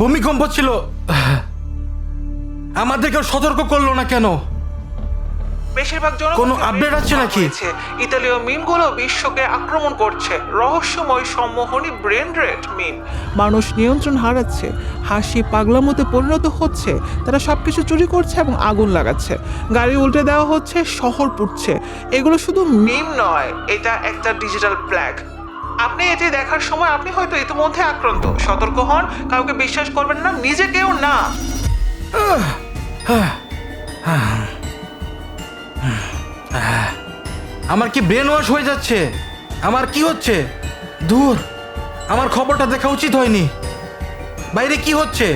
ভূমিকম্প ছিল। আমাদেরকে সতর্ক করলো না কেন? বেশিরভাগ কোনো আপডেট আছে নাকি? ইতালীয় মিমগুলো বিশ্বকে আক্রমণ করছে। রহস্যময় সম্মোহনী ব্রেন রেট মিম। মানুষ নিয়ন্ত্রণ হারাচ্ছে, হাসি পাগলামোতে পরিণত হচ্ছে, তারা সবকিছু চুরি করছে এবং আগুন লাগাচ্ছে, গাড়ি উল্টে দেওয়া হচ্ছে, শহর পুড়ছে। এগুলো শুধু মিম নয়, এটা একটা ডিজিটাল প্ল্যাগ। আপনি এটি দেখার সময় আপনি হয়তো ইতিমধ্যে আক্রান্ত। সতর্ক হন, কাউকে বিশ্বাস করবেন না, নিজেকেও না। আমার কি ব্রেন ওয়াশ হয়ে যাচ্ছে? আমার কি হচ্ছে? দূর, আমার খবরটা দেখা উচিত হয়নি। বাইরে কি হচ্ছে?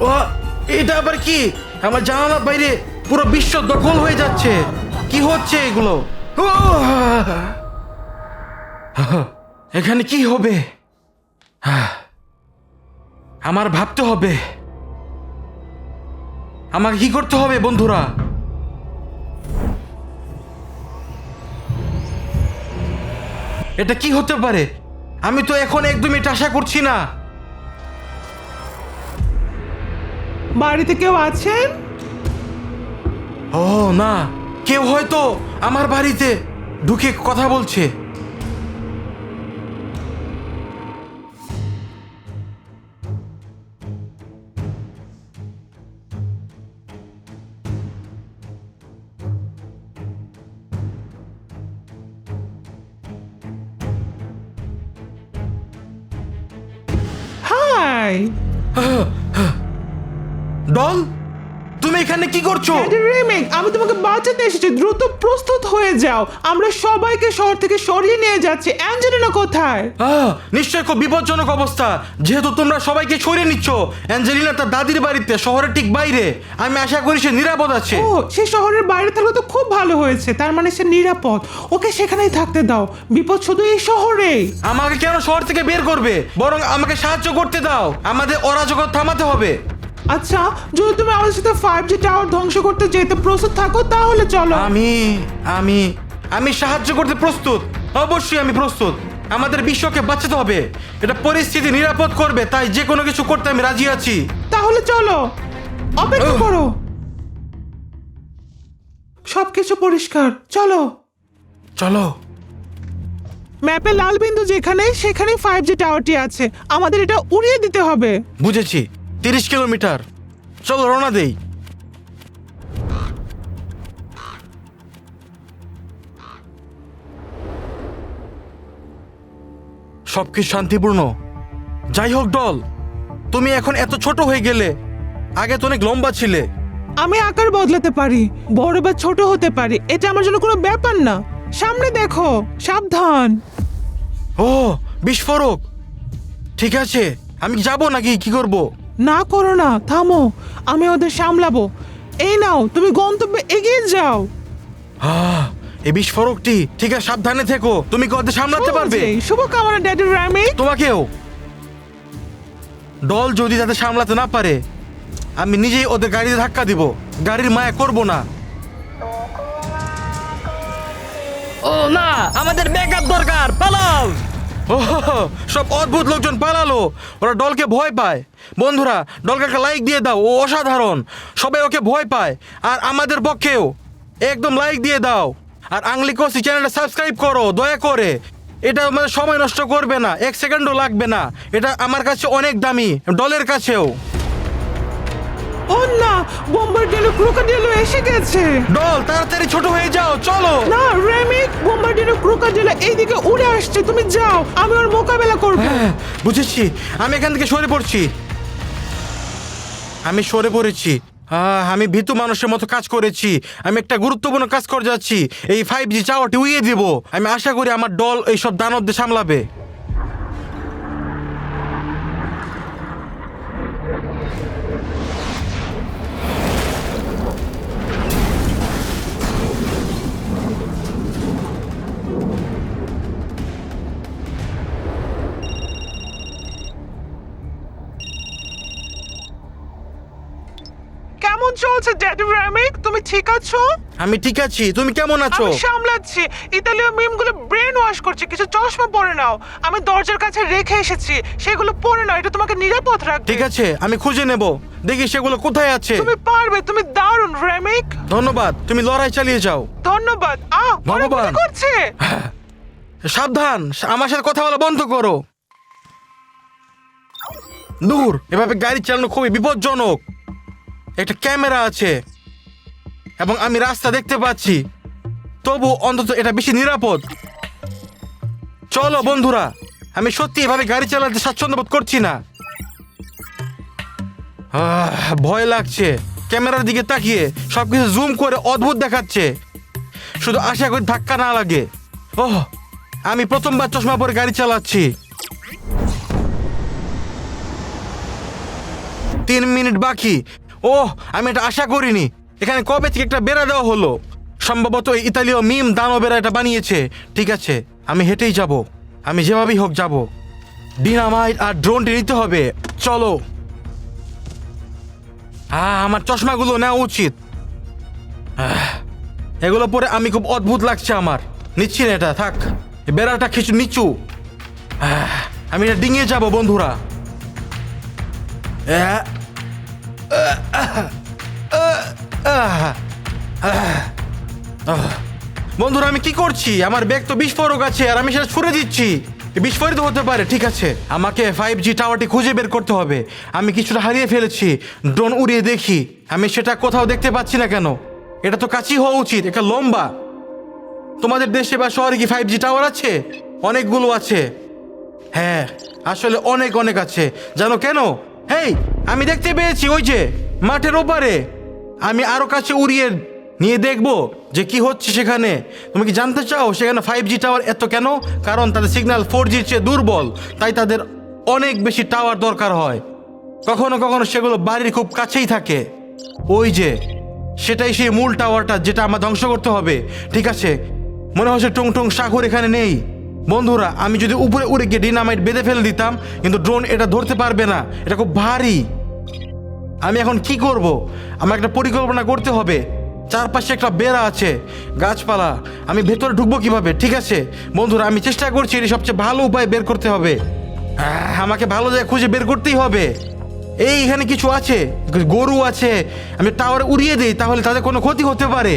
ও, এটা আবার কি? আমার জানালার বাইরে পুরো বিশ্ব দখল হয়ে যাচ্ছে। কি হচ্ছে এগুলো? ও, এখানে কি হবে? আমার ভাবতে হবে। আমাকে কি করতে হবে বন্ধুরা? এটা কি হতে পারে? আমি তো এখন একদমই এটা আশা করছি না। বাড়িতে কেউ আছেন? ও না, কেউ হয়তো আমার বাড়িতে ঢুকে কথা বলছে। হাই ডল, তুমি এখানে কি করছো? রেমিক, আমি তোমাকে বাঁচাতে এসেছি। দ্রুত প্রস্তুত হয়ে যাও, আমরা সবাইকে শহর থেকে সরিয়ে নিয়ে যাচ্ছি। অ্যাঞ্জেলিনা কোথায়? নিশ্চয় খুব বিপজ্জনক অবস্থা। যেহেতু তোমরা সবাইকে সরিয়ে নিচ্ছ, অ্যাঞ্জেলিনা তার দাদির বাড়িতে শহরের ঠিক বাইরে। আমি আশা করি সে নিরাপদ আছে। ও, সে শহরের বাইরে থাকলে তো খুব ভালো হয়েছে। তার মানে সে নিরাপদ। ওকে সেখানেই থাকতে দাও। বিপদ শুধু এই শহরে। আমাকে কেন শহর থেকে বের করবে? বরং আমাকে সাহায্য করতে দাও। আমাদের অরাজকতা থামাতে হবে। আচ্ছা, যদি তুমি আমাদের সাথে 5G টাওয়ার ধ্বংস করতে যেতে প্রস্তুত থাকো তাহলে চলো। আমি আমি আমি সাহায্য করতে প্রস্তুত। অবশ্যই আমি প্রস্তুত। আমাদের বিশ্বকে বাঁচাতে হবে। এটা পরিস্থিতি নিরাপদ করবে, তাই যে কোনো কিছু করতে আমি রাজি আছি। তাহলে চলো, অপেক্ষা করো। সবকিছু পরিষ্কার, চলো। চলো। ম্যাপে লাল বিন্দু যেখানে, সেখানেই 5G টাওয়ারটি আছে। আমাদের এটা উড়িয়ে দিতে হবে। বুঝেছি, 30 কিলোমিটার। চলো রওনা দেই। সবকিছু শান্তিপূর্ণ। যাই হোক ডল, তুমি এখন এত ছোট হয়ে গেলে। আগে তো অনেক লম্বা ছিলে। আমি আকার বদলাতে পারি, বড় বা ছোট হতে পারি। এটা আমার জন্য কোনো ব্যাপার না। সামনে দেখো, সাবধান। ও, বিস্ফোরক। ঠিক আছে, আমি যাব নাকি কি করব? না করো না, থামো। আমি ওদের সামলাবো। এই নাও, তুমি গন্তব্যে এগিয়ে যাও। এই বিস্ফোরকটি। ঠিক আছে, সাবধানে থেকো। তুমি কি ওদের সামলাতে পারবে? শুভকামনা ড্যাডি রামি। তোমাকেও। ডল যদি তাদের সামলাতে না পারে, আমি নিজেই ওদের গাড়িতে ধাক্কা দিব। গাড়ির মায়া করব না। ও না, আমাদের ব্যাকআপ দরকার, পালাও। ও, সব অদ্ভুত লোকজন পালালো। ওরা ডলকে ভয় পায়। বন্ধুরা, ডলকে একটা লাইক দিয়ে দাও। ও অসাধারণ। সবাই ওকে ভয় পায়। আর আমাদের পক্ষেও একদম লাইক দিয়ে দাও। আর আংলিকোসি চ্যানেলটা সাবস্ক্রাইব করো দয়া করে। এটা মানে সময় নষ্ট করবে না, 1 সেকেন্ডও লাগবে না। এটা আমার কাছে অনেক দামি, ডলের কাছেও। ও না, বোম্বার্ডিনো ক্রোকোডিলো এসে গেছে। ডল, তাড়াতাড়ি ছোট হয়ে যাও, চলো। না রেমিক, বোম্বার্ডিনো ক্রোকোডিলো এইদিকে উড়ে আসছে। তুমি যাও, আমি ওর মোকাবেলা করব। হ্যাঁ, বুঝেছি। আমি এখান থেকে সরে পড়ছি। আমি সরে পড়েছি। আমি ভীতু মানুষের মতো কাজ করেছি। আমি একটা গুরুত্বপূর্ণ কাজ করে যাচ্ছি। এই 5G টাওয়ারটি উড়িয়ে দিব। আমি আশা করি আমার দল এইসব দানবদের সামলাবে। কেমন চলছে ড্যাডি রেমিক? তুমি ঠিক আছো? আমি ঠিক আছি, তুমি কেমন আছো? আমি সামলাচ্ছি। ইতালীয় মিমগুলো ব্রেন ওয়াশ করছে। কিছু চশমা পরে নাও, আমি দরজার কাছে রেখে এসেছি, সেগুলো পরে নাও, এটা তোমাকে নিরাপদ রাখবে। ঠিক আছে, আমি খুঁজে নেব, দেখি সেগুলো কোথায় আছে। তুমি পারবে, তুমি দারুণ রেমিক। ধন্যবাদ, তুমি লড়াই চালিয়ে যাও। ধন্যবাদ। ভগবান। কি করছে? সাবধান, আমার সাথে কথা বলা বন্ধ করো। দূর, এভাবে গাড়ি চালানো খুবই বিপজ্জনক। একটা ক্যামেরা আছে এবং আমি রাস্তা দেখতে পাচ্ছি, তবু অন্তত এটা বেশি নিরাপদ। চলো বন্ধুরা, আমি সত্যি এভাবে গাড়ি চালাতে স্বাচ্ছন্দ্য বোধ করছি না। ভয় লাগছে। ক্যামেরার দিকে তাকিয়ে সবকিছু জুম করে অদ্ভুত দেখাচ্ছে। শুধু আশা করি ধাক্কা না লাগে। ওহ, আমি প্রথমবার চশমা পরে গাড়ি চালাচ্ছি। 3 মিনিট বাকি। ওহ, আমি এটা আশা করিনি। এখানে কবে থেকে একটা বেড়া দেওয়া হলো? সম্ভবত এই ইতালীয় মিম দানবেরা এটা বানিয়েছে। ঠিক আছে, আমি হেঁটেই যাব। আমি যেভাবেই হোক যাব। ডিনামাইট আর ড্রোনটি নিতে হবে। চলো। আমার চশমাগুলো নেওয়া উচিত। এগুলো পরে আমি খুব অদ্ভুত লাগছে আমার। নিচ্ছি না এটা, থাক। বেড়াটা কিছু নিচু। আমি এটা ডিঙিয়ে যাব বন্ধুরা। বন্ধুরা, আমি কি করছি? আমার ব্যাগ তো বিস্ফোরক আছে আর আমি সেটা ছুড়ে দিচ্ছি। বিস্ফোরিত হতে পারে। ঠিক আছে, আমাকে 5G টাওয়ারটি খুঁজে বের করতে হবে। আমি কিছুটা হারিয়ে ফেলেছি। ড্রোন উড়িয়ে দেখি। আমি সেটা কোথাও দেখতে পাচ্ছি না কেন? এটা তো কাছেই হওয়া উচিত, এটা লম্বা। তোমাদের দেশে বা শহরে কি 5G টাওয়ার আছে? অনেকগুলো আছে। হ্যাঁ, আসলে অনেক অনেক আছে। জানো কেন? হেই, আমি দেখতে পেয়েছি ওই যে মাঠের ওপারে। আমি আরো কাছে উড়িয়ে নিয়ে দেখবো যে কি হচ্ছে সেখানে। তুমি কি জানতে চাও সেখানে 5G টাওয়ার এত কেন? কারণ তাদের সিগন্যাল 4Gর চেয়ে দুর্বল, তাই তাদের অনেক বেশি টাওয়ার দরকার হয়। কখনো কখনো সেগুলো বাড়ির খুব কাছেই থাকে। ওই যে সেটাই সেই মূল টাওয়ারটা যেটা আমার ধ্বংস করতে হবে। ঠিক আছে, মনে হচ্ছে টুং টুং সাগর এখানে নেই। বন্ধুরা, আমি যদি উপরে উড়ে গিয়ে ডিনামাইট বেঁধে ফেলে দিতাম, কিন্তু ড্রোন এটা ধরতে পারবে না, এটা খুব ভারী। আমি এখন কি করব? আমার একটা পরিকল্পনা করতে হবে। চারপাশে একটা বেড়া আছে, গাছপালা। আমি ভেতরে ঢুকবো কিভাবে? ঠিক আছে বন্ধুরা, আমি চেষ্টা করছি এটি সবচেয়ে ভালো উপায় বের করতে হবে। আমাকে ভালো জায়গা খুঁজে বের করতেই হবে। এখানে কিছু আছে, গরু আছে। আমি টাওয়ারে উড়িয়ে দিই, তাহলে তাদের কোনো ক্ষতি হতে পারে।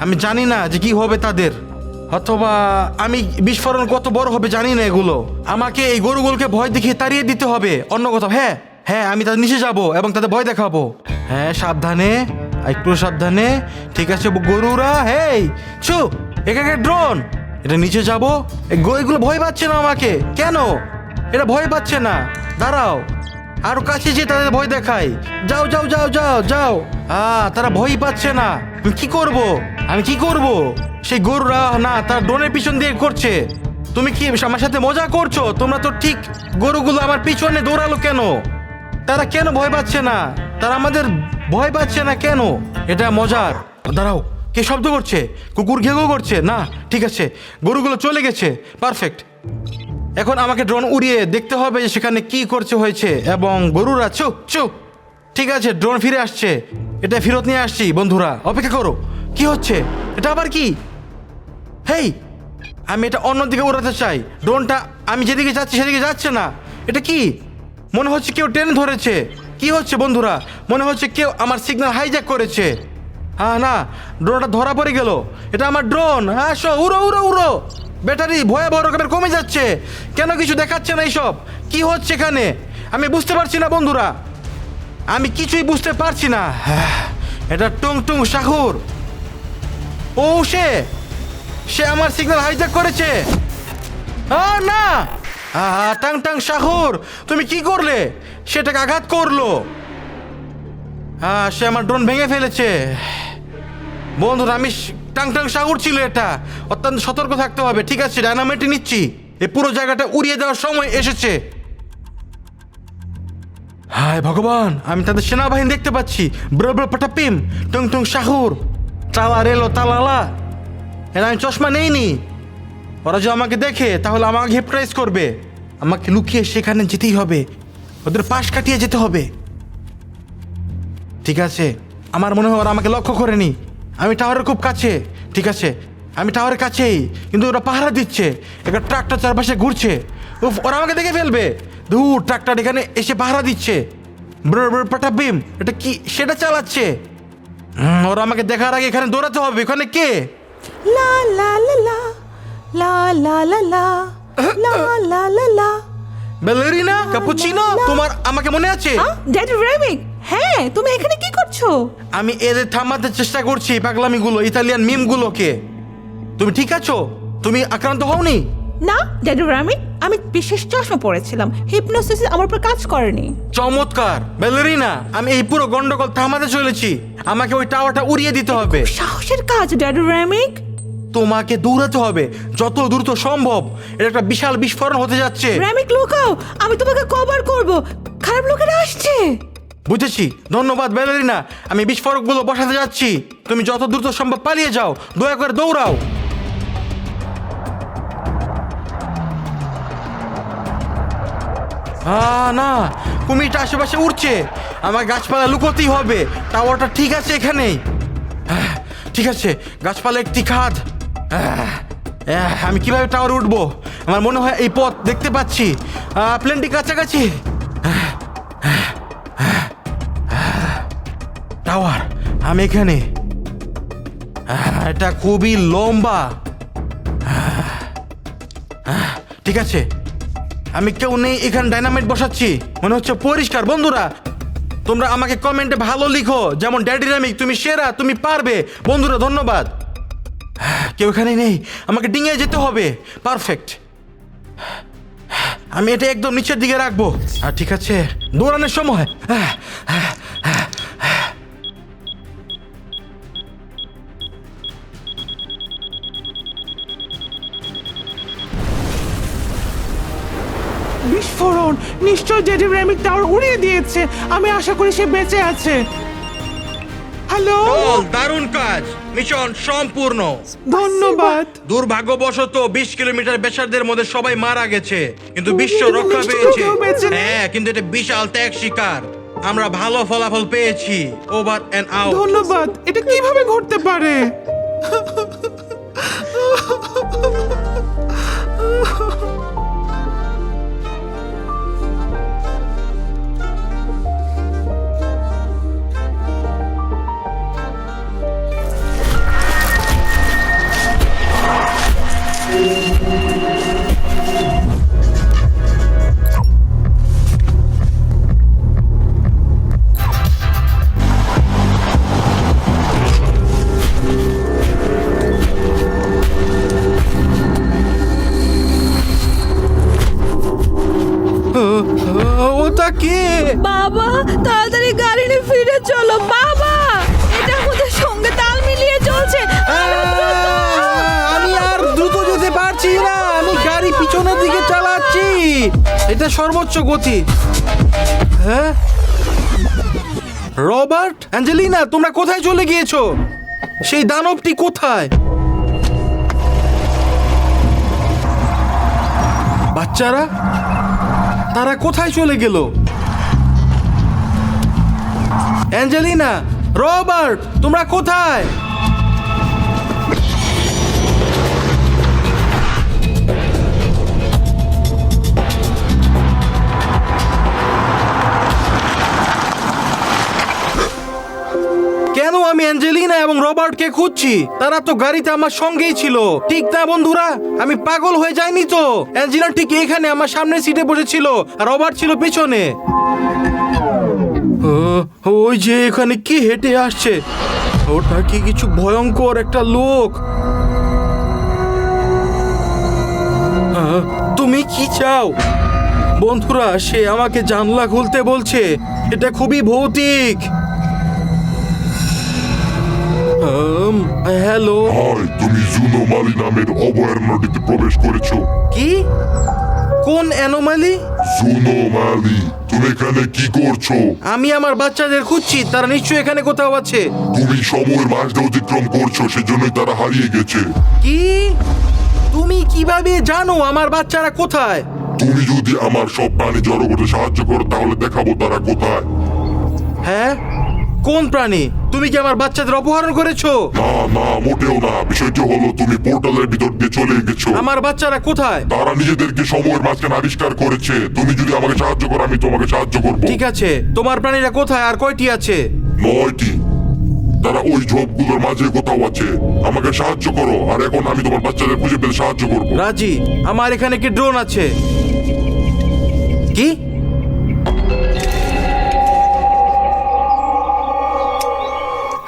আমি জানি না যে কি হবে তাদের, অথবা আমি বিস্ফোরণ কত বড় হবে জানি না। এগুলো আমাকে এই গরুগুলোকে ভয় দেখিয়ে তাড়িয়ে দিতে হবে অন্য কোথাও। হ্যাঁ হ্যাঁ, আমি তাদের নিচে যাব এবং তাদের ভয় দেখাবো। হ্যাঁ, সাবধানে, একটু সাবধানে। ঠিক আছে গরুরা। হেই চু, এখানে ড্রোন, এটা নিচে যাব। এগুলো ভয় পাচ্ছে না আমাকে। কেন এটা ভয় পাচ্ছে না? দাঁড়াও, আরো কাছে যে তাদের ভয় দেখাই। যাও যাও যাও যাও যাও। তারা ভয় পাচ্ছে না। আমি কি করব? আমি কি করব? সেই গরুরা না, তার ড্রোনের পিছন দিয়ে করছে। তুমি কি আমার সাথে মজা করছো? তোমরা তো ঠিক। গরুগুলো আমার পিছনে দৌড়ালো কেন? তারা কেন ভয় পাচ্ছে না? তারা আমাদের ভয় পাচ্ছে না কেন? এটা মজার। দাঁড়াও, কে শব্দ করছে? কুকুর ঘেউ করছে না? ঠিক আছে, গরুগুলো চলে গেছে। পারফেক্ট। এখন আমাকে ড্রোন উড়িয়ে দেখতে হবে যে সেখানে কি করছে হয়েছে। এবং গরুরা চুপ চুপ। ঠিক আছে, ড্রোন ফিরে আসছে। এটা ফেরত নিয়ে আসছি। বন্ধুরা অপেক্ষা করো। কি হচ্ছে এটা? আবার কি? হেই, আমি এটা অন্যদিকে উড়াতে চাই। ড্রোনটা আমি যেদিকে যাচ্ছি সেদিকে যাচ্ছে না। এটা কি? মনে হচ্ছে কেউ টেনে ধরেছে। কি হচ্ছে বন্ধুরা? মনে হচ্ছে কেউ আমার সিগন্যাল হাইজ্যাক করেছে। না, ড্রোনটা ধরা পড়ে গেল। এটা আমার ড্রোন। আসো, উড়ো উড়ো উড়ো। ব্যাটারি ভয়াবহ রকমের কমে যাচ্ছে। কেন কিছু দেখাচ্ছে না? এইসব কি হচ্ছে এখানে? আমি বুঝতে পারছি না বন্ধুরা, আমি কিছুই বুঝতে পারছি না। এটা টুং টুং সাগর। ও, সে আমার সিগন্যাল হাইজ্যাক করেছে। না, টাং টাং সাগর, তুমি কি করলে? সেটাকে আঘাত করলো। সে আমার ড্রোন ভেঙে ফেলেছে। বন্ধুরা, আমি টাং টাং সাগর ছিল এটা। অত্যন্ত সতর্ক থাকতে হবে। ঠিক আছে, ডায়নামাইট নিচ্ছি। এই পুরো জায়গাটা উড়িয়ে দেওয়ার সময় এসেছে। হায় ভগবান, আমি তাদের সেনাবাহিনী দেখতে পাচ্ছি। ব্রপাটাপিম টুং টুং সাগর, তালা রেলো তালালা। এরা আমি চশমা নেইনি। ওরা যদি আমাকে দেখে তাহলে আমাকে হিপটাইজ করবে। আমাকে লুকিয়ে সেখানে যেতেই হবে, ওদের পাশ কাটিয়ে যেতে হবে। ঠিক আছে, আমার মনে হয় ওরা আমাকে লক্ষ্য করেনি। আমি টাওয়ারের খুব কাছে। ঠিক আছে, আমি টাওয়ারের কাছেই, কিন্তু ওরা পাহারা দিচ্ছে। একটা ট্রাকটা চারপাশে ঘুরছে। উফ, ওরা আমাকে দেখে ফেলবে। দূর ট্রাকটার এখানে এসে পাহারা দিচ্ছে। পাটাবিম, এটা কি সেটা চালাচ্ছে? ওরা আমাকে দেখার আগে এখানে দৌড়াতে হবে। এখানে কে? লা লা লা লা লা লা লা লা লা লা লা লা। ব্যালেরিনা ক্যাপুচিনো, তোমার আমাকে মনে আছে? ড্যাডি রেমিক, হ্যাঁ তুমি এখানে কি করছো? আমি এদের থামাতে চেষ্টা করছি, পাগলামিগুলো, ইতালিয়ান মিমগুলোকে। তুমি ঠিক আছো? তুমি আক্রান্ত হওনি? না ড্যাডি রেমিক, আমি বিশেষ চশমা পরেছিলাম, হিপনোসিস আমার উপর কাজ করেনি। চমৎকার ব্যালেরিনা, আমি এই পুরো গন্ডগোল থামাতে চলেছি। আমাকে ওই টাওয়ারটা উড়িয়ে দিতে হবে। সাহসের কাজ ড্যাডি রেমিক। তোমাকে দৌড়াতে হবে যত দ্রুত সম্ভব। এটা একটা বিশাল বিস্ফোরণ হতে যাচ্ছে। রেমিক লুকাও, আমি তোমাকে কভার করব, খারাপ লোকেরা আসছে। বুঝেছি, ধন্যবাদ ব্যালেরিনা। আমি বিস্ফোরকগুলো বসাতে যাচ্ছি। তুমি যত দ্রুত সম্ভব পালিয়ে যাও, দয়া করে দৌড়াও। না, কুমিরটা আশেপাশে উড়ছে। আমার গাছপালা লুকোতেই হবে। টাওয়ারটা ঠিক আছে এখানেই। ঠিক আছে, গাছপালা একটি খাদ। আমি কিভাবে টাওয়ারে উঠবো? আমার মনে হয় এই পথ দেখতে পাচ্ছি। প্লেনটি কাছাকাছি। টাওয়ার, আমি এখানে। এটা খুবই লম্বা। ঠিক আছে, আমি কেউ নেই এখানে, ডাইনামাইট বসাচ্ছি। মনে হচ্ছে পরিষ্কার। বন্ধুরা, তোমরা আমাকে কমেন্টে ভালো লিখো, যেমন ড্যাডি রেমিক, তুমি সেরা, তুমি পারবে। বন্ধুরা ধন্যবাদ। কেউ এখানে নেই, আমাকে ডিঙিয়ে যেতে হবে। পারফেক্ট। আমি এটা একদম নিচের দিকে রাখবো। আর ঠিক আছে, দৌড়ানোর সময়। বিস্ফোরণ, নিশ্চয় ড্যাডি রেমিক টাওয়ার উড়িয়ে দিয়েছে। আমি আশা করি সে বেঁচে আছে। হ্যালো, দারুণ কাজ, মিশন সম্পূর্ণ। ধন্যবাদ। দুর্ভাগ্যবশত 20 কিলোমিটার ব্যাসার্ধের মধ্যে সবাই মারা গেছে, কিন্তু বিশ্ব কিন্তু রক্ষা নিশ্চয়ই পেয়েছে। কেউ বেঁচে নেই। হ্যাঁ, কিন্তু এটা বিশাল ত্যাগ শিকার। আমরা ভালো ফলাফল পেয়েছি। Over and out. ধন্যবাদ। এটা কিভাবে ঘটতে পারে? ওটা কে? বাবা তাড়াতাড়ি গাড়ি নিয়ে ফিরে চলো বাবা, এটা আমাদের সঙ্গে তাল মিলিয়ে চলছে। আমি আর দ্রুত যেতে পারছি না। আমি গাড়ি পিছনের দিকে চালাচ্ছি। এটা সর্বোচ্চ গতি। হ্যাঁ, রবার্ট, অ্যাঞ্জেলিনা, তোমরা কোথায় চলে গিয়েছো? সেই দানবটি কোথায়? বাচ্চারা, তারা কোথায় চলে গেল? অ্যাঞ্জেলিনা, রবার্ট, তোমরা কোথায়? কেন আমি অ্যাঞ্জেলিনা এবং রবার্টকে খুঁজছি? তারা তো গাড়িতে আমার সঙ্গেই ছিল, ঠিক না বন্ধুরা? আমি পাগল হয়ে যাইনি তো? অ্যাঞ্জেলিনা ঠিক এখানে আমার সামনের সিটে বসেছিল, আর রবার্ট ছিল পেছনে। ওই যে এখানে কি হেঁটে আসছে, ওটা কি কিছু ভয়ঙ্কর একটা লোক? তুমি কি চাও? বন্ধুরা, সে আমাকে জানলা খুলতে বলছে। এটা খুবই ভৌতিক। হ্যালো, হাই, তুমি জুনোমালি নামের অভয়ারণ্যটিতে প্রবেশ করেছো। কি? কোন অ্যানোমালি? জুনোমালি, তুমি এখানে কি করছো? আমি আমার বাচ্চাদের খুঁজছি, তারা নিশ্চয়ই এখানে কোথাও আছে। তুমি সময়ের মাঝে অতিক্রম করছো, সেজন্যই তারা হারিয়ে গেছে। কি? তুমি কিভাবে জানো আমার বাচ্চারা কোথায়? তুমি যদি আমার সব প্রাণী জড়ো করতে সাহায্য করো, তাহলে দেখাবো তারা কোথায়। হ্যাঁ, কোন প্রাণী? তুমি কি আমার বাচ্চাদের অপহরণ করেছো? না না, মোটেও না। বিষয়টি হলো তুমি পোর্টালের ভিতর দিয়ে চলে গেছো। আমার বাচ্চারা কোথায়? তারা নিজেদেরকে সময়ের মাঝখানে আবিষ্কার করেছে। তুমি যদি আমাকে সাহায্য করো, আমি তোমাকে সাহায্য করবো। ঠিক আছে, তোমার প্রাণীরা কোথায় আর কয়টি আছে? 9টি। তারা ওই ঝোপগুলোর মাঝে কোথাও আছে। আমাকে সাহায্য করো, আর এখন আমি তোমার বাচ্চাদের খুঁজে পেতে সাহায্য করবো। রাজি, আমার এখানে কি ড্রোন আছে? কি?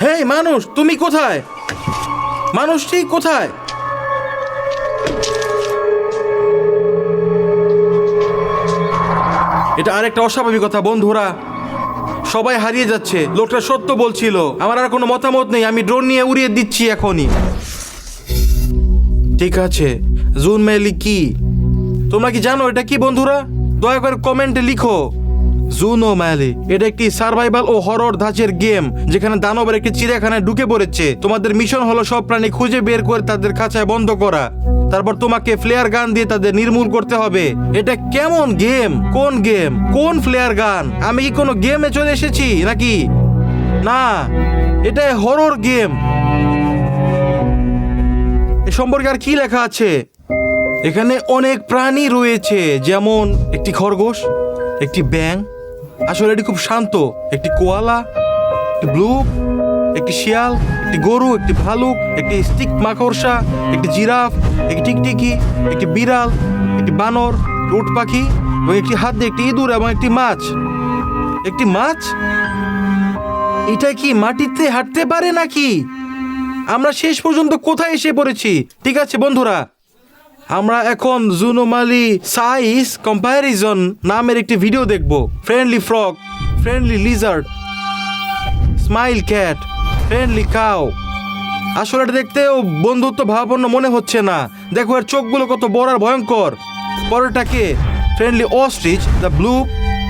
হেই মানুষ, তুমি কোথায়? মানুষটি কোথায়? এটা আরেকটা অস্বাভাবিকতা বন্ধুরা। সবাই হারিয়ে যাচ্ছে। লোকটা সত্য বলছিল। আমার আর কোনো মতামত নেই, আমি ড্রোন নিয়ে উড়িয়ে দিচ্ছি এখনই। ঠিক আছে, জুন মেলি কি? তোমরা কি জানো এটা কি বন্ধুরা? দয়া করে কমেন্টে লিখো। জুনো ম্যালি এটা একটি সার্ভাইভাল ও হরর ধাঁচের গেম, যেখানে দানবের একটি চিড়িয়াখানায় ঢুকে পড়েছে। তোমাদের মিশন হলো সব প্রাণী খুঁজে বের করে তাদের খাঁচায় বন্ধ করা। তারপর তোমাকে ফ্লেয়ার গান দিয়ে তাদের নির্মূল করতে হবে। এটা কেমন গেম? কোন গেম? কোন ফ্লেয়ার গান? আমি কি কোনো গেমে চলে এসেছি নাকি? না, এটা হরর গেম। এ সম্পর্কে আর কি লেখা আছে? এখানে অনেক প্রাণী রয়েছে, যেমন একটি খরগোশ, একটি ব্যাঙ, আসলে এটি খুব শান্ত, একটি কোয়ালা, একটি ব্লু, একটি শিয়াল, একটি গরু, একটি ভালুক, একটি স্টিক মাকড়সা, একটি জিরাফ, একটি টিকটিকি, একটি বিড়াল, একটি বানর, উট পাখি এবং একটি হাতি, একটি ইঁদুর এবং একটি মাছ। একটি মাছ? এটা কি মাটিতে হাঁটতে পারে নাকি? আমরা শেষ পর্যন্ত কোথায় এসে পড়েছি? ঠিক আছে বন্ধুরা, আমরা এখন জুনোমালি সাইজ কম্প্যারিজন নামের একটি ভিডিও দেখব। Friendly frog, friendly Lizaad, smile cat, friendly cow. আসলে এটা দেখতেও বন্ধুত্ব ভাবাপন্ন মনে হচ্ছে না। দেখো এর চোখগুলো কত বড় আর ভয়ঙ্কর। পরেরটাকে ফ্রেন্ডলি অস্ট্রিচ দ্য ব্লু,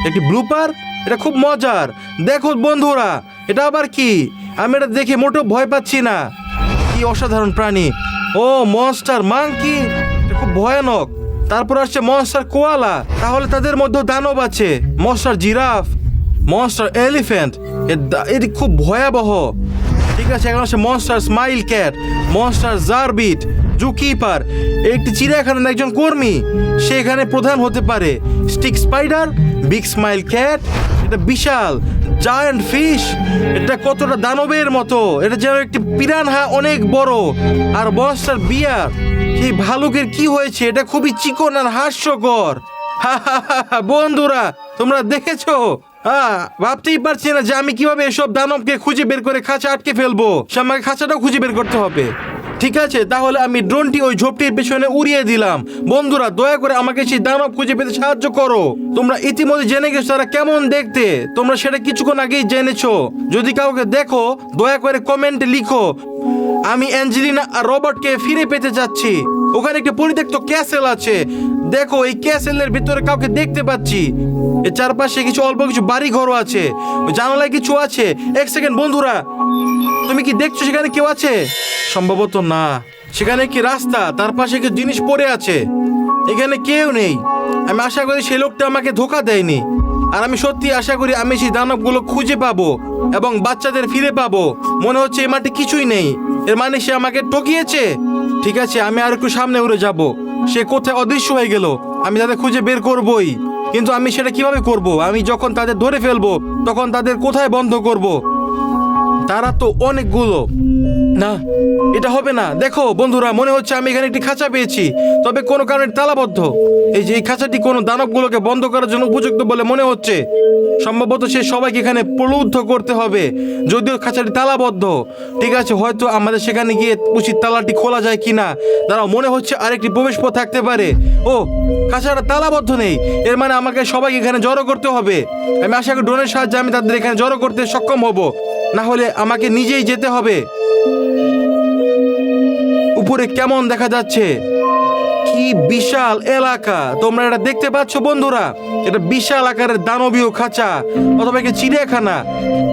একটি ব্লুপার। এটা খুব মজার। দেখো বন্ধুরা, এটা আবার কি? আমি এটা দেখে মোটেও ভয় পাচ্ছি না। কি অসাধারণ প্রাণী! ও মনস্টার মাঙ্কি, এটা খুব ভয়ানক। তারপর আসছে মনস্টার কোয়ালা, তাহলে তাদের মধ্যে দানব আছে। মনস্টার জিরাফ, মনস্টার এলিফ্যান্ট, এটি খুব ভয়াবহ। ঠিক আছে, এখন আসছে মনস্টার স্মাইল ক্যাট, মনস্টার জারবিট, জুকিপার, একটি চিড়িয়াখানার একজন কর্মী, সে এখানে প্রধান হতে পারে। Stick spider, big smile cat, এটা বিশাল। জায়ান্ট ফিশ, এটা কতটা দানবের মতো, এটা যেন একটি পিরানহা, অনেক বড়। আর মনস্টার বিয়ার, সেই ভালুকের কি হয়েছে? এটা খুবই চিকন আর হাস্যকর। বন্ধুরা, তোমরা দেখেছো? ভাবতেই পারছি না যে আমি কিভাবে এসব দানবকে খুঁজে বের করে খাঁচা আটকে ফেলবো। সে আমাকে খাঁচাটাও খুঁজে বের করতে হবে। ঠিক আছে, তাহলে আমি ড্রোনটি ওই ঝোপটির পেছনে উড়িয়ে দিলাম। বন্ধুরা, দয়া করে আমাকে সেই দানব খুঁজে পেতে সাহায্য করো। তোমরা ইতিমধ্যে জেনে গেছো তারা কেমন দেখতে। তোমরা সেটা কিছুক্ষণ আগেই জেনেছো। যদি কাউকে দেখো, দয়া করে কমেন্টে লিখো। আমি অ্যাঞ্জেলিনা আর রবার্টকে ফিরে পেতে যাচ্ছি। ওখানে একটা পরিত্যক্ত ক্যাসেল আছে। দেখো, এই ক্যাসেলের ভিতরে কাউকে দেখতে পাচ্ছি। এর চারপাশে কিছু অল্প কিছু বাড়ি ঘরও আছে। জানালায় কিছু আছে। এক সেকেন্ড বন্ধুরা, তুমি কি দেখছো সেখানে কেউ আছে? সম্ভবত না। সেখানে কি রাস্তা, তার পাশে কিছু জিনিস পড়ে আছে। এখানে কেউ নেই। আমি আশা করি সেই লোকটা আমাকে ধোঁকা দেয়নি। আর আমি সত্যি আশা করি আমি সেই দানবগুলো খুঁজে পাবো এবং বাচ্চাদের ফিরে পাবো। মনে হচ্ছে এই মাঠে কিছুই নেই। এর মানে সে আমাকে ঠকিয়েছে। ঠিক আছে, আমি আর একটু সামনে উড়ে যাব। সে কোথায় অদৃশ্য হয়ে গেল, আমি তাদের খুঁজে বের করবই। কিন্তু আমি সেটা কিভাবে করব? আমি যখন তাদের ধরে ফেলবো, তখন তাদের কোথায় বন্ধ করব? তারা তো অনেকগুলো। না, এটা হবে না। দেখো বন্ধুরা, মনে হচ্ছে আমি এখানে একটি খাঁচা পেয়েছি, তবে কোনো কারণে তালাবদ্ধ। এই যে এই খাঁচাটি কোনো দানবগুলোকে বন্ধ করার জন্য উপযুক্ত বলে মনে হচ্ছে। সম্ভবত সে সবাইকে এখানে প্রলুব্ধ করতে হবে, যদিও খাঁচাটি তালাবদ্ধ। ঠিক আছে, হয়তো আমাদের সেখানে গিয়ে উচিত তালাটি খোলা যায় কিনা। দাঁড়াও, মনে হচ্ছে আরেকটি প্রবেশপথ থাকতে পারে। ও, খাঁচাটা তালাবদ্ধ নেই, এর মানে আমাকে সবাইকে এখানে জড়ো করতে হবে। আমি আশা করি ড্রোনের সাহায্যে আমি তাদের এখানে জড়ো করতে সক্ষম হব, না হলে আমাকে নিজেই যেতে হবে। উপরে কেমন দেখা যাচ্ছে? কি বিশাল এলাকা! তোমরা এটা দেখতে পাচ্ছ বন্ধুরা? এটা বিশাল আকারের দানবীয় খাঁচা অথবা একটা চিড়িয়াখানা।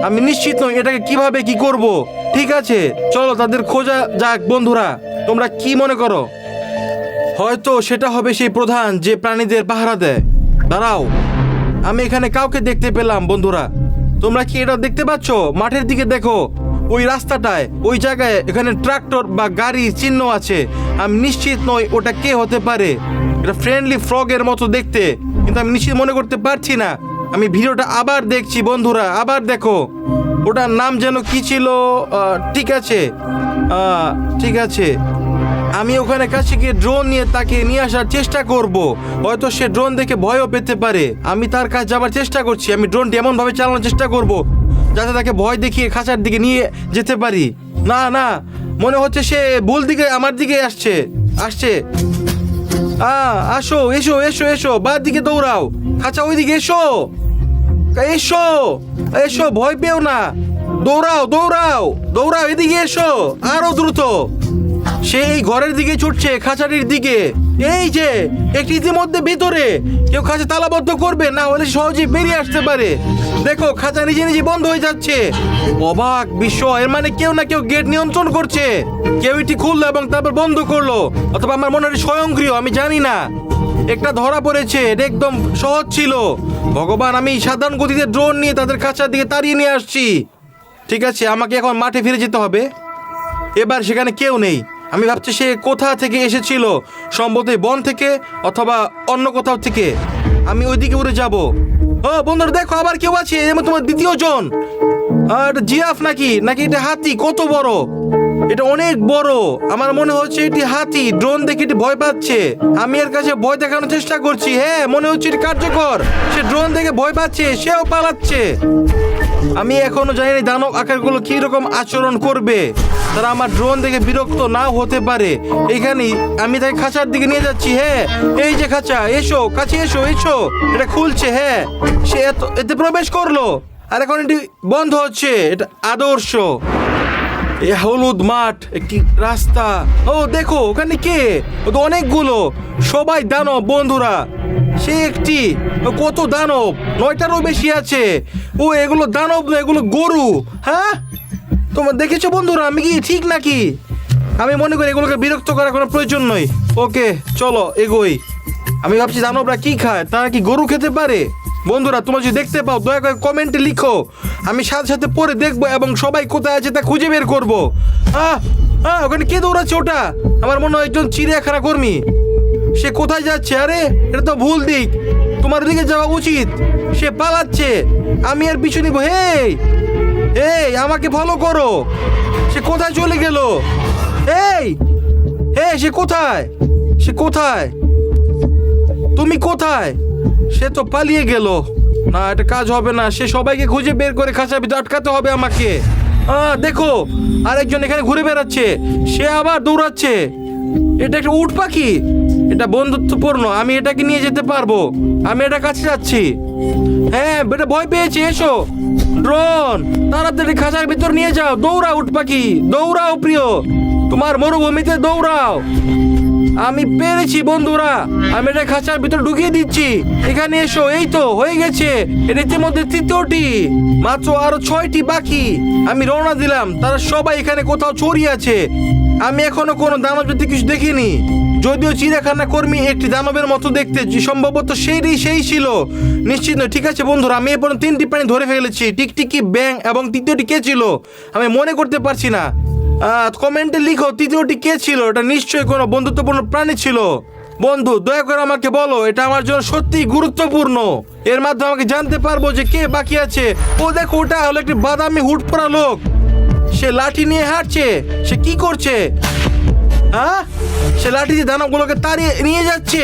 আমি নিশ্চিত নই এটাকে কিভাবে কি করব। ঠিক আছে, চলো তাদের খোঁজা যাক। বন্ধুরা, তোমরা কি মনে করো? হয়তো সেটা হবে সেই প্রধান যে প্রাণীদের পাহারা দেয়। দাঁড়াও, আমি এখানে কাউকে দেখতে পেলাম বন্ধুরা। তোমরা কি এটা দেখতে পাচ্ছ? মাঠের দিকে দেখো, ওই রাস্তাটায়, ওই জায়গায় এখানে ট্রাক্টর বা গাড়ি চিহ্ন আছে। আমি নিশ্চিত নই ওটা কে হতে পারে। এটা ফ্রেন্ডলি ফ্রগের মতো দেখতে, কিন্তু আমি নিশ্চিত মনে করতে পারছি না। আমি ভিডিওটা আবার দেখছি বন্ধুরা, আবার দেখো। ওটার নাম যেন কি ছিল? ঠিক আছে, ঠিক আছে, আমি ওখানে কাছে গিয়ে ড্রোন নিয়ে তাকে নিয়ে আসার চেষ্টা করব। হয়তো সে ড্রোন দেখে ভয়ও পেতে পারে। আমি তার কাছে যাবার চেষ্টা করছি। আমি ড্রোনটি এমনভাবে চালানোর চেষ্টা করব যাতে তাকে ভয় দেখিয়ে খাঁচার দিকে নিয়ে যেতে পারি। না না, মনে হচ্ছে সে ভুল দিকে আমার দিকে আসছে। আসো, এসো এসো এসো, বাদ দিকে দৌড়াও, খাঁচা ওই দিকে এসো এসো এসো, ভয় পেও না, দৌড়াও দৌড়াও দৌড়াও, এদিকে এসো আরো দ্রুত। সেই ঘরের দিকে ছুটছে, খাঁচাটির দিকে। এই যে একটি ইতিমধ্যে ভিতরে, কেউ খাঁচা তালাবদ্ধ করবে, না হলে সহজেই বেরিয়ে আসতে পারে। দেখো খাঁচা নিজে নিজে বন্ধ হয়ে যাচ্ছে। অবাক বিষয়, এর মানে কেউ না কেউ গেট নিয়ন্ত্রণ করছে। কেউ এটি খুললো এবং তারপর বন্ধ করলো, অথবা আমার মনে হয় স্বয়ংক্রিয়, আমি জানি না। একটা ধরা পড়েছে, এটা একদম সহজ ছিল। ভগবান, আমি সাধারণ গতিতে ড্রোন নিয়ে তাদের খাঁচার দিকে তাড়িয়ে নিয়ে আসছি। ঠিক আছে, আমাকে এখন মাঠে ফিরে যেতে হবে। এবার সেখানে কেউ নেই। আমি ভাবছি সে কোথা থেকে এসেছিল, সম্ভবত বন থেকে অথবা অন্য কোথাও থেকে। আমি ওইদিকে উড়ে যাব। ও বন্ধুরা দেখো, আবার কেউ আছে, এর মধ্যে তোমার দ্বিতীয় জন। এটা জিরাফ নাকি এটা হাতি? কত বড়! এটা অনেক বড়। আমার মনে হচ্ছে এটি হাতি। ড্রোন দেখে এটি ভয় পাচ্ছে। আমি এর কাছে ভয় দেখানোর চেষ্টা করছি। হ্যাঁ, মনে হচ্ছে এটি কার্যকর। সে ড্রোন দেখে ভয় পাচ্ছে, সেও পালাচ্ছে। আমি এখনো জানি না দানব আকারগুলো কি রকম আচরণ করবে। তারা আমার ড্রোন দেখে বিরক্ত নাও হতে পারে। এইখানেই আমি তাকে খাঁচার দিকে নিয়ে যাচ্ছি। হ্যাঁ, এই যে খাঁচা, এসো কাছে, এসো এসো। এটা খুলছে। হ্যাঁ, সে এতে প্রবেশ করলো, আর এখন এটি বন্ধ হচ্ছে। এটা আদর্শ। এ হলুদ মাঠ, একটি রাস্তা। ও দেখো, ওখানে কে? ও তো অনেকগুলো, সবাই দানব বন্ধুরা। সে একটি, কত দানব, 9টারও বেশি আছে। ও এগুলো দানব না, এগুলো গরু। হ্যাঁ, তোমরা দেখেছো বন্ধুরা, আমি কি ঠিক নাকি? আমি মনে করি এগুলোকে বিরক্ত করার কোনো প্রয়োজন নয়। ওকে চলো এগোই। আমি ভাবছি দানবরা কি খায়, তারা কি গরু খেতে পারে? বন্ধুরা তোমরা যদি দেখতে পাও দয়া করে কমেন্টে লিখো, আমি সাথে সাথে পড়ে দেখবো এবং সবাই কোথায় আছে তা খুঁজে বের করবো। ওখানে কে দৌড়াচ্ছে? ওটা আমার মনে হয় একজন চিড়িয়াখানা কর্মী। সে কোথায় যাচ্ছে? আরে এটা তো ভুল দিক, তোমার দিকে যাওয়া উচিত। সে পালাচ্ছে, আমি আর পিছু নিব। হেই এই, আমাকে ফলো করো। সে কোথায় চলে গেল? এই সে কোথায়? সে কোথায়? তুমি কোথায়? সে তো পালিয়ে গেল। না, এটা কাজ হবে না। সে সবাইকে খুঁজে বের করে খাঁচার ভিতরে আটকাতে হবে আমাকে। দেখো, আরেকজন এখানে ঘুরে বেড়াচ্ছে, সে আবার দৌড়াচ্ছে। এটা একটা উট পাখি, এটা বন্ধুত্বপূর্ণ, আমি এটাকে নিয়ে যেতে পারবো। আমি এটা কাছে যাচ্ছি। হ্যাঁ, এটা ভয় পেয়েছে। এসো ড্রোন, তাড়াতাড়ি খাঁচার ভিতর নিয়ে যাও। দৌড়াও উট পাখি, দৌড়াও প্রিয়, তোমার মরুভূমিতে দৌড়াও। আমি পেরেছি বন্ধুরা, আমি এটা খাঁচার ভিতর ঢুকিয়ে দিচ্ছি। এখানে এসো। এই তো হয়ে গেছে, এর ইতিমধ্যে তৃতীয়টি, মাত্র আরো 6টি বাকি। আমি রওনা দিলাম, তারা সবাই এখানে কোথাও ছড়িয়ে আছে। আমি এখনো কোনো দানব জাতীয় কিছু দেখিনি, যদিও চিড়িয়াখানা কর্মী একটি দানবের মতো দেখতে, সম্ভবত সেই ছিল, নিশ্চিত নয়। ঠিক আছে বন্ধুরা, আমি এরপর 3টি প্রাণী ধরে ফেলেছি, টিকটিকি, ব্যাং এবং তৃতীয়টি কে ছিল আমি মনে করতে পারছি না। কমেন্টে লিখো তৃতীয়টি কে ছিল। এটা নিশ্চয়ই কোনো বন্ধুত্বপূর্ণ প্রাণী ছিল। বন্ধু দয়া করে আমাকে বলো, এটা আমার জন্য সত্যিই গুরুত্বপূর্ণ। এর মাধ্যমে আমাকে জানতে পারবো যে কে বাকি আছে। ও দেখো, ওটা হলো একটি বাদামি হুড পরা লোক। সে লাঠি নিয়ে হাঁটছে। সে কি করছে? সে লাঠি দিয়ে দানবগুলোকে তাড়িয়ে নিয়ে যাচ্ছে।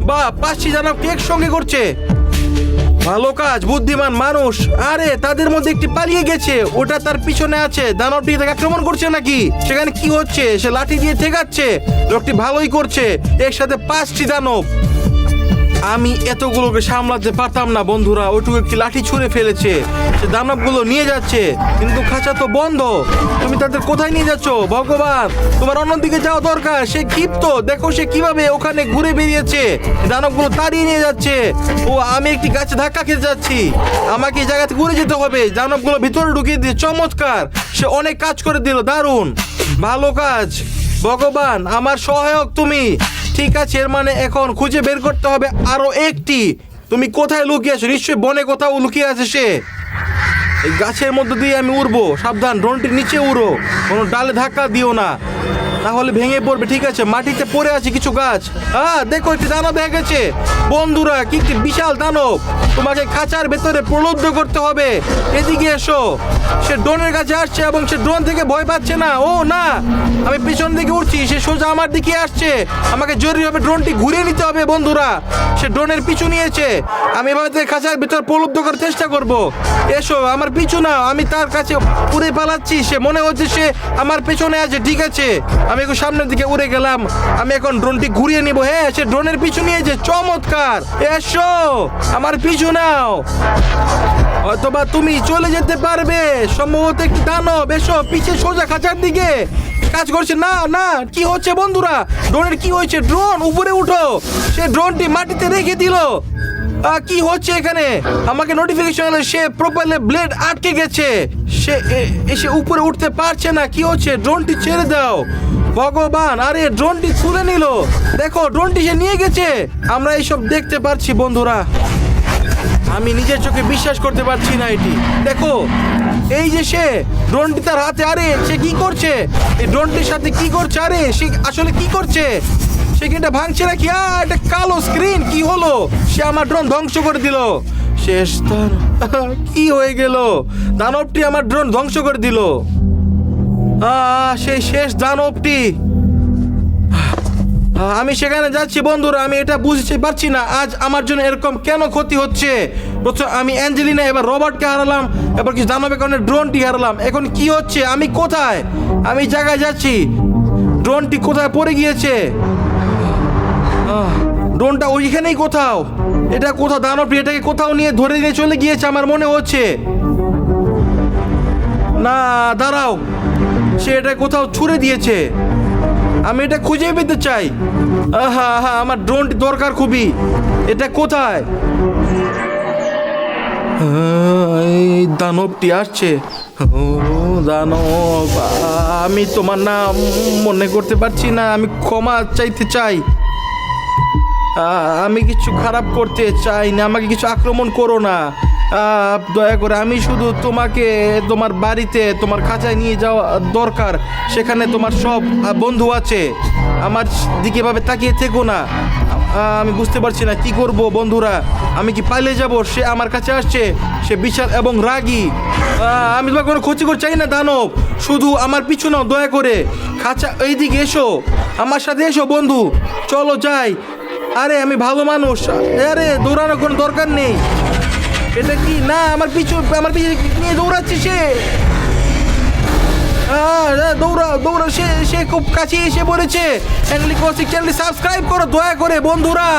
বা 5টি দানবকে একসঙ্গে করছে। ভালো কাজ, বুদ্ধিমান মানুষ। আরে তাদের মধ্যে একটি পালিয়ে গেছে, ওটা তার পিছনে আছে। দানবটি তাকে আক্রমণ করছে নাকি? সেখানে কি হচ্ছে? সে লাঠি দিয়ে ঠেকাচ্ছে। লোকটি ভালোই করছে। একসাথে 5টি দানব। আমি এতগুলোকে সামলাতে পারতাম না বন্ধুরা। ওইটুকু একটি লাঠি ছুঁড়ে ফেলেছে। সে দানবগুলো নিয়ে যাচ্ছে, কিন্তু খাঁচা তো বন্ধ। তুমি তাদের কোথায় নিয়ে যাচ্ছ? ভগবান, তোমার অন্যদিকে যাওয়া দরকার। সে ক্ষিপ্ত, দেখো সে কিভাবে ওখানে ঘুরে বেরিয়েছে। দানবগুলো তাড়িয়ে নিয়ে যাচ্ছে। ও, আমি একটি গাছে ধাক্কা খেতে যাচ্ছি। আমাকে এই জায়গা থেকে ঘুরে যেতে হবে। দানবগুলো ভিতরে ঢুকিয়ে দিয়ে, চমৎকার, সে অনেক কাজ করে দিল। দারুণ, ভালো কাজ। ভগবান, আমার সহায়ক তুমি। ঠিক আছে, এর মানে এখন খুঁজে বের করতে হবে আরো একটি। তুমি কোথায় লুকিয়ে আছো? নিশ্চয়ই বনে কোথাও লুকিয়ে আছে সে। এই গাছের মধ্যে দিয়ে আমি উড়বো, সাবধান, ড্রোনটির নিচে উড়ো, কোনো ডালে ধাক্কা দিও না, তাহলে ভেঙে পড়বে। ঠিক আছে, মাটিতে পড়ে আছে কিছু গাছ। দেখো একটি দানব হয়ে গেছে বন্ধুরা, কি একটি বিশাল দানব। তোমাকে খাঁচার ভেতরে প্রলুব্ধ করতে হবে। এদিকে এসো। সে ড্রোনের কাছে আসছে এবং সে ড্রোন থেকে ভয় পাচ্ছে না। ও না, আমি পিছন দিকে উঠছি, সে সোজা আমার দিকে আসছে। আমাকে জরুরিভাবে ড্রোনটি ঘুরিয়ে নিতে হবে বন্ধুরা। সে ড্রোনের পিছু নিয়েছে, আমি এভাবে তাকে খাঁচার ভেতর প্রলুব্ধ করার চেষ্টা করব। এসো, আমার পিছু নাও, আমি তার কাছে উড়ে পালাচ্ছি। সে মনে হচ্ছে সে আমার পেছনে আছে। ঠিক আছে, আমি একটু সামনের দিকে উড়ে গেলাম। আমি এখন ড্রোনটি ঘুরিয়ে নিব। হ্যাঁ, সে ড্রোনের পিছু নিয়েছে, চমৎকার। এসো, আমার পিছু নাও, অথবা তুমি চলে যেতে পারবে। সম্ভবত একটি দানব। এসো, পিছে সোজা খাঁচার দিকে। কাজ করছে না। না, কি হচ্ছে বন্ধুরা? ড্রোনের কি হয়েছে? ড্রোন উপরে উঠো। সে ড্রোনটি মাটিতে রেখে দিল। কি হচ্ছে এখানে? আমাকে নোটিফিকেশন এলো সে প্রোপাইলে ব্লেড আটকে গেছে। সে এসে উপরে উঠতে পারছে না। কি হচ্ছে? ড্রোনটি ছেড়ে দাও ভগবান। আরে ড্রোনটি তুলে নিল। দেখো, ড্রোনটি সে নিয়ে গেছে। আমরা এইসব দেখতে পাচ্ছি বন্ধুরা, আমি নিজের চোখে বিশ্বাস করতে পারছি না। এটি দেখো, এই যে সে ড্রোনটি তার হাতে। আরে সে কি করছে? এই ড্রোনটির সাথে কি করছে? আরে সে আসলে কি করছে? সে কি এটা ভাঙছে নাকি? এটা কালো স্ক্রিন। কি হলো? সে আমার ড্রোন ধ্বংস করে দিল। শেষ কি হয়ে গেল? দানবটি আমার ড্রোন ধ্বংস করে দিল। সেই শেষ দানবটি। আমি সেখানে যাচ্ছি বন্ধুরা। আমি এটা বুঝতে পারছি না আজ আমার জন্য এরকম কেন ক্ষতি হচ্ছে। প্রথম আমি অ্যাঞ্জেলিনা, এবার রবার্টকে হারালাম, এবার কিছু দানবের কারণে ড্রোনটি হারালাম। এখন কি হচ্ছে? আমি কোথায়? আমি জায়গায় যাচ্ছি। ড্রোনটি কোথায় পড়ে গিয়েছে? ড্রোনটা ওইখানেই কোথাও। এটা কোথাও দানবটি এটাকে কোথাও নিয়ে ধরে নিয়ে চলে গিয়েছে আমার মনে হচ্ছে। না, দাঁড়াও, সে এটা কোথাও ছুঁড়ে দিয়েছে। আমি এটা খুঁজে পেতে চাই। আমার ড্রোনটি দরকার খুবই। এটা কোথায়? এই দানবটি আসছে। ও দানব, আমি তোমার নাম মনে করতে পারছি না। আমি ক্ষমা চাইতে চাই। আমি কিছু খারাপ করতে চাই না। আমাকে কিছু আক্রমণ করো না দয়া করে। আমি শুধু তোমাকে তোমার বাড়িতে, তোমার খাঁচায় নিয়ে যাওয়া দরকার। সেখানে তোমার সব বন্ধু আছে। আমার দিকে এভাবে তাকিয়ে থেকো না। আমি বুঝতে পারছি না কি করব বন্ধুরা। আমি কি পালিয়ে যাব? সে আমার কাছে আসছে, সে বিশাল এবং রাগী। আমি তোমার কোনো ক্ষতি করতে চাই না দানব, শুধু আমার পিছু নাও দয়া করে। খাঁচা এইদিকে এসো, আমার সাথে এসো বন্ধু, চলো যাই। আরে আমি ভালো মানুষ। আরে দৌড়ানোর কোনো দরকার নেই। এটা কি? না, আমার পিছু নিয়ে দৌড়াচ্ছে সে। দৌড়াও। সে খুব কাছে এসে পড়েছে। চ্যানেলটি সাবস্ক্রাইব করো দয়া করে বন্ধুরা।